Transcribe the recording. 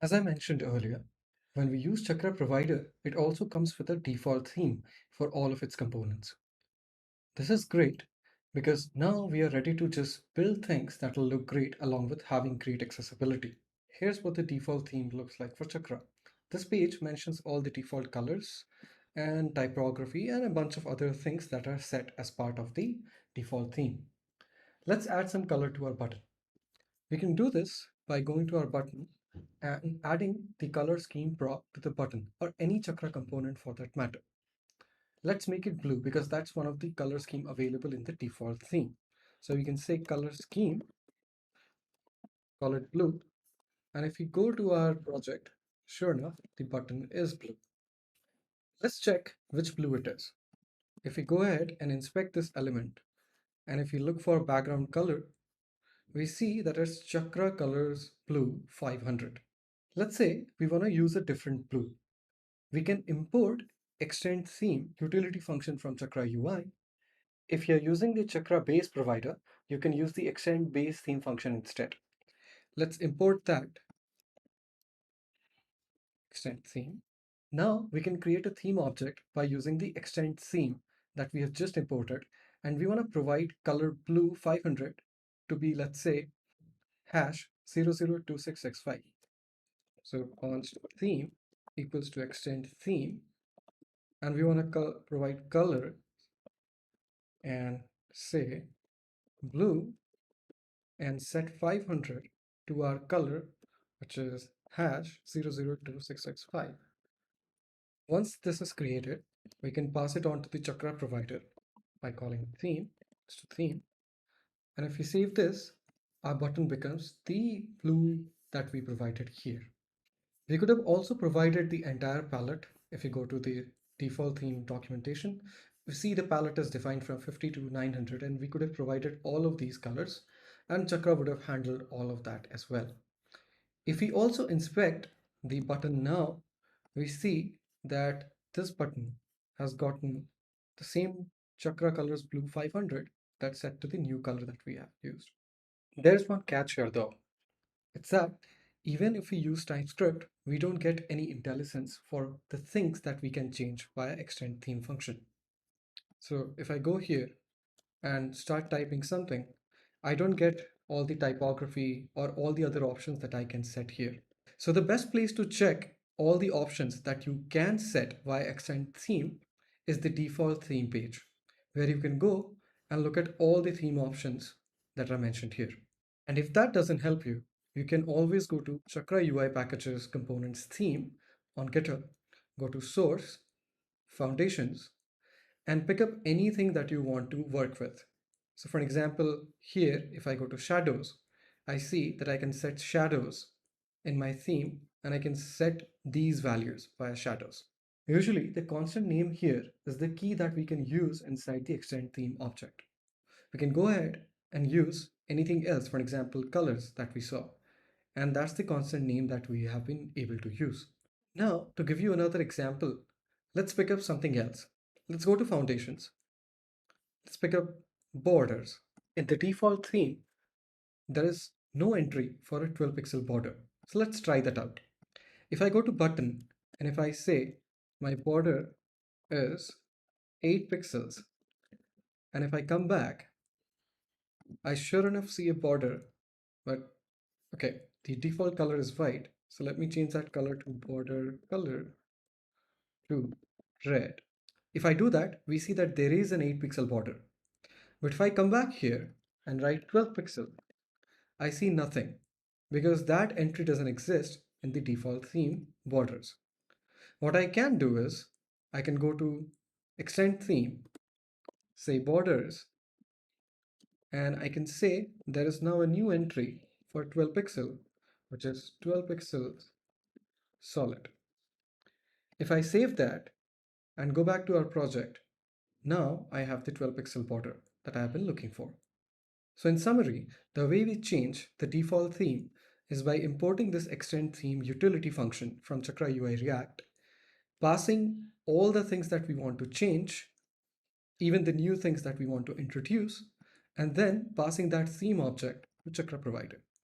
As I mentioned earlier, when we use Chakra Provider, it also comes with a default theme for all of its components. This is great because now we are ready to just build things that will look great along with having great accessibility. Here's what the default theme looks like for Chakra. This page mentions all the default colors and typography and a bunch of other things that are set as part of the default theme. Let's add some color to our button. We can do this by going to our button and adding the color scheme prop to the button or any Chakra component for that matter. Let's make it blue because that's one of the color scheme available in the default theme. So we can say color scheme, call it blue. And if we go to our project, sure enough, the button is blue. Let's check which blue it is. If we go ahead and inspect this element, and if we look for background color, we see that it's Chakra Colors Blue 500. Let's say we want to use a different blue. We can import extend theme utility function from Chakra UI. If you're using the Chakra base provider, you can use the extend base theme function instead. Let's import that extend theme. Now we can create a theme object by using the extend theme that we have just imported, and we want to provide color blue 500 to be, let's say, hash 002665. So const theme equals to extend theme, and we want to provide color and say blue and set 500 to our color, which is hash 002665. Once this is created, we can pass it on to the Chakra provider by calling theme to theme. And if we save this, our button becomes the blue that we provided here. We could have also provided the entire palette. If you go to the default theme documentation, we see the palette is defined from 50 to 900, and we could have provided all of these colors, and Chakra would have handled all of that as well. If we also inspect the button now, we see that this button has gotten the same Chakra colors blue 500 that's set to the new color that we have used. There's one catch here though. It's that even if we use TypeScript, we don't get any IntelliSense for the things that we can change via extend theme function. So if I go here and start typing something, I don't get all the typography or all the other options that I can set here. So the best place to check all the options that you can set via extend theme is the default theme page, where you can go and look at all the theme options that are mentioned here. And if that doesn't help you, you can always go to Chakra UI packages components theme on GitHub, go to source, foundations, and pick up anything that you want to work with. So for example, here, if I go to shadows, I see that I can set shadows in my theme, and I can set these values via shadows. Usually the constant name here is the key that we can use inside the extend theme object. We can go ahead and use anything else, for example, colors that we saw. And that's the constant name that we have been able to use. Now, to give you another example, let's pick up something else. Let's go to foundations. Let's pick up borders. In the default theme, there is no entry for a 12 pixel border. So let's try that out. If I go to button and if I say my border is 8 pixels, and if I come back, I sure enough see a border, but okay, the default color is white. So let me change that color to border color to red. If I do that, we see that there is an 8 pixel border. But if I come back here and write 12 pixel, I see nothing because that entry doesn't exist in the default theme borders. What I can do is I can go to extend theme, say borders, and I can say there is now a new entry for 12 pixel, which is 12 pixels solid. If I save that and go back to our project, now I have the 12 pixel border that I have been looking for. So in summary, the way we change the default theme is by importing this extend theme utility function from Chakra UI React, passing all the things that we want to change, even the new things that we want to introduce, and then passing that theme object to Chakra provider.